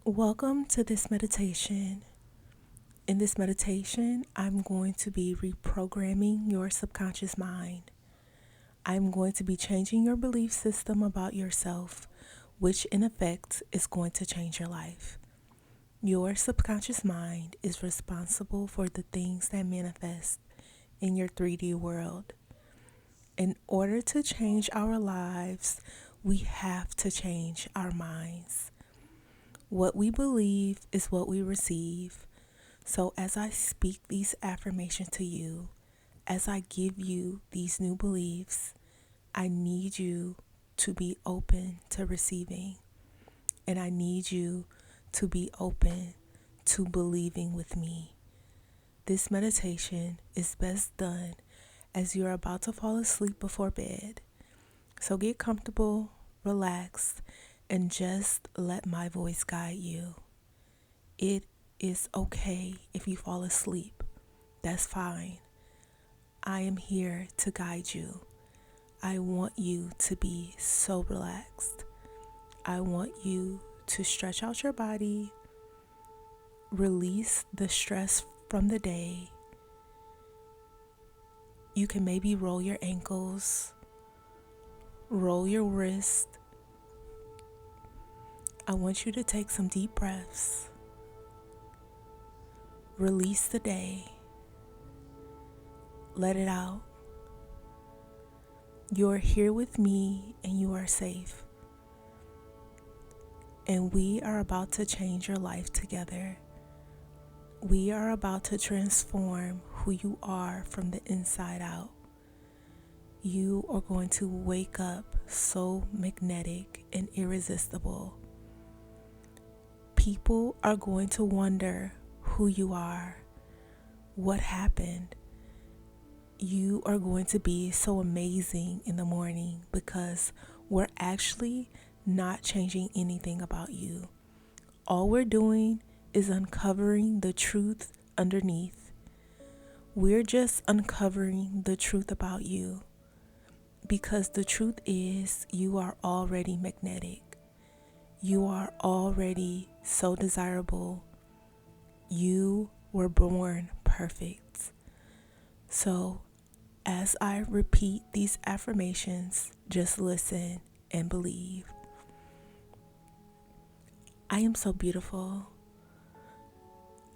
Welcome to this meditation. In this meditation, I'm going to be reprogramming your subconscious mind. I'm going to be changing your belief system about yourself, which in effect is going to change your life. Your subconscious mind is responsible for the things that manifest in your 3D world. In order to change our lives, we have to change our minds. What we believe is what we receive. So as I speak these affirmations to you, as I give you these new beliefs, I need you to be open to receiving. And I need you to be open to believing with me. This meditation is best done as you're about to fall asleep before bed. So get comfortable, relax, and just let my voice guide you. It is okay if you fall asleep. That's fine. I am here to guide you. I want you to be so relaxed. I want you to stretch out your body, release the stress from the day. You can maybe roll your ankles, roll your wrist. I want you to take some deep breaths. Release the day. Let it out. You're here with me and you are safe. And we are about to change your life together. We are about to transform who you are from the inside out. You are going to wake up so magnetic and irresistible. People are going to wonder who you are, what happened. You are going to be so amazing in the morning because we're actually not changing anything about you. All we're doing is uncovering the truth underneath. We're just uncovering the truth about you because the truth is you are already magnetic. You are already so desirable. You were born perfect. So, as I repeat these affirmations, just listen and believe. I am so beautiful.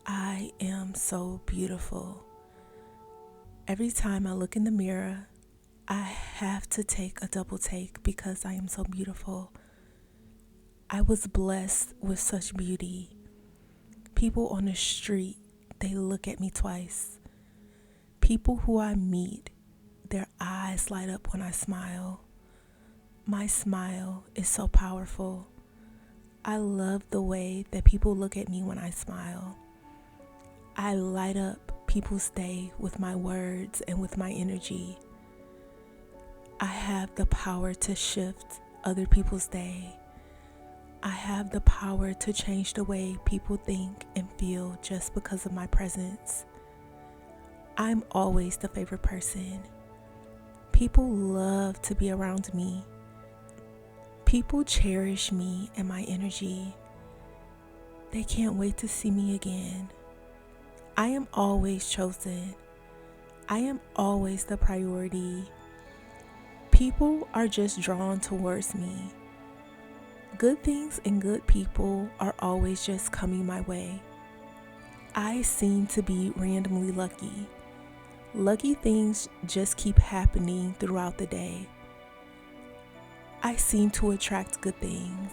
I am so beautiful. Every time I look in the mirror, I have to take a double take because I am so beautiful. I was blessed with such beauty. People on the street, they look at me twice. People who I meet, their eyes light up when I smile. My smile is so powerful. I love the way that people look at me when I smile. I light up people's day with my words and with my energy. I have the power to shift other people's day. I have the power to change the way people think and feel just because of my presence. I'm always the favorite person. People love to be around me. People cherish me and my energy. They can't wait to see me again. I am always chosen. I am always the priority. People are just drawn towards me. Good things and good people are always just coming my way. I seem to be randomly lucky. Lucky things just keep happening throughout the day. I seem to attract good things.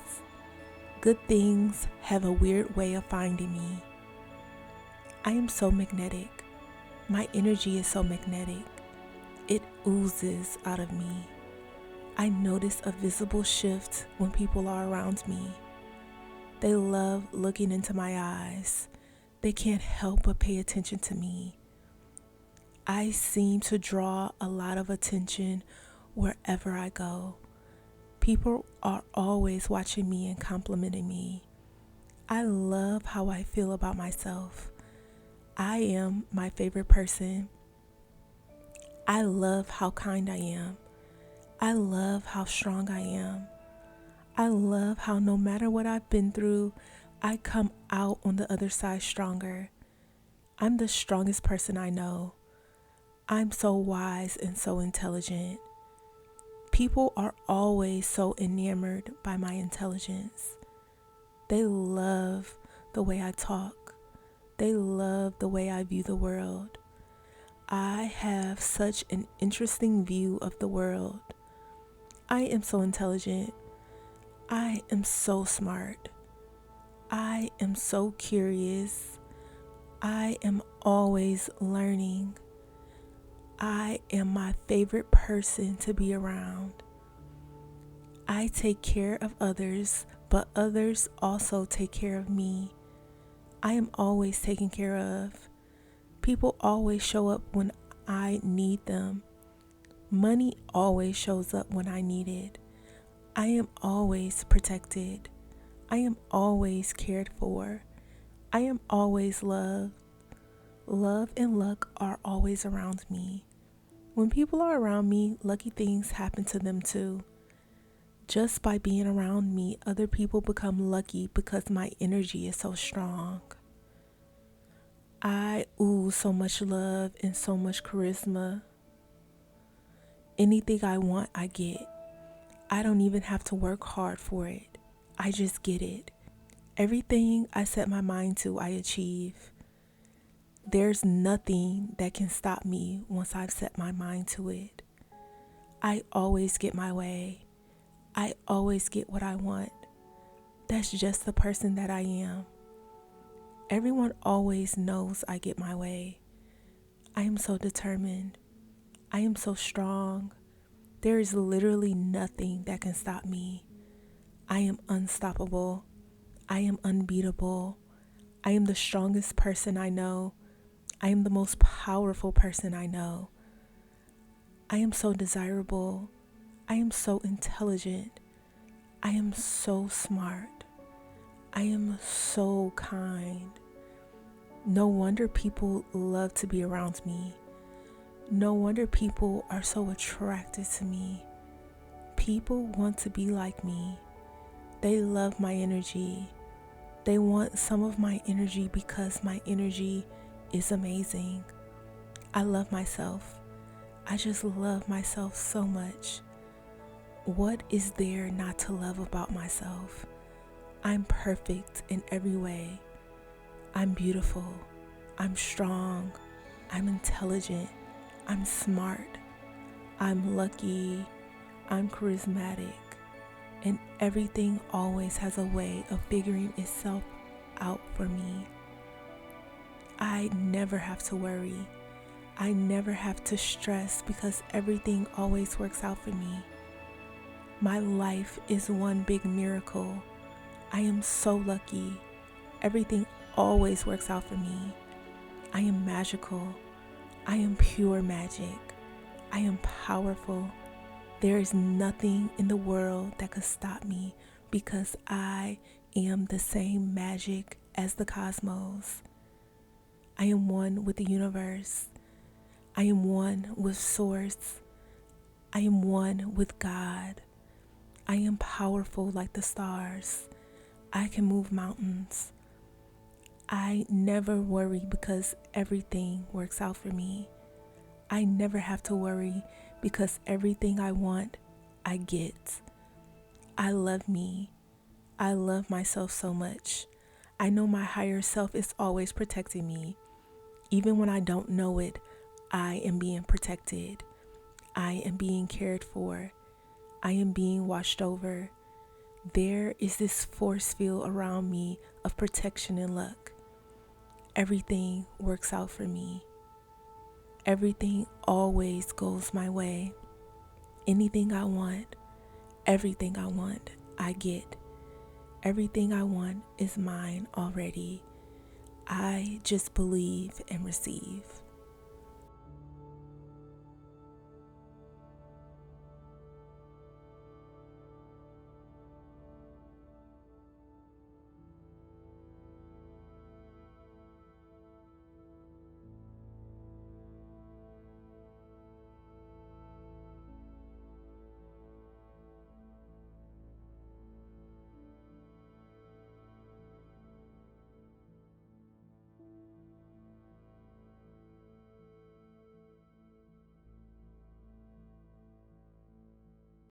Good things have a weird way of finding me. I am so magnetic. My energy is so magnetic. It oozes out of me. I notice a visible shift when people are around me. They love looking into my eyes. They can't help but pay attention to me. I seem to draw a lot of attention wherever I go. People are always watching me and complimenting me. I love how I feel about myself. I am my favorite person. I love how kind I am. I love how strong I am. I love how no matter what I've been through, I come out on the other side stronger. I'm the strongest person I know. I'm so wise and so intelligent. People are always so enamored by my intelligence. They love the way I talk. They love the way I view the world. I have such an interesting view of the world. I am so intelligent. I am so smart. I am so curious. I am always learning. I am my favorite person to be around. I take care of others, but others also take care of me. I am always taken care of. People always show up when I need them. Money always shows up when I need it. I am always protected. I am always cared for. I am always loved. Love and luck are always around me. When people are around me, lucky things happen to them too. Just by being around me, other people become lucky because my energy is so strong. I ooze so much love and so much charisma. Anything I want, I get. I don't even have to work hard for it. I just get it. Everything I set my mind to, I achieve. There's nothing that can stop me once I've set my mind to it. I always get my way. I always get what I want. That's just the person that I am. Everyone always knows I get my way. I am so determined. I am so strong. There is literally nothing that can stop me. I am unstoppable. I am unbeatable. I am the strongest person I know. I am the most powerful person I know. I am so desirable. I am so intelligent. I am so smart. I am so kind. No wonder people love to be around me. No wonder people are so attracted to me. People want to be like me. They love my energy. They want some of my energy because my energy is amazing. I love myself. I just love myself so much. What is there not to love about myself? I'm perfect in every way. I'm beautiful. I'm strong. I'm intelligent. I'm smart. I'm lucky. I'm charismatic. And everything always has a way of figuring itself out for me. I never have to worry. I never have to stress because everything always works out for me. My life is one big miracle. I am so lucky. Everything always works out for me. I am magical. I am pure magic. I am powerful. There is nothing in the world that could stop me because I am the same magic as the cosmos. I am one with the universe. I am one with Source. I am one with God. I am powerful like the stars. I can move mountains. I never worry because everything works out for me. I never have to worry because everything I want, I get. I love me. I love myself so much. I know my higher self is always protecting me. Even when I don't know it, I am being protected. I am being cared for. I am being watched over. There is this force field around me of protection and luck. Everything works out for me. Everything always goes my way. Anything I want, everything I want, I get. Everything I want is mine already. I just believe and receive.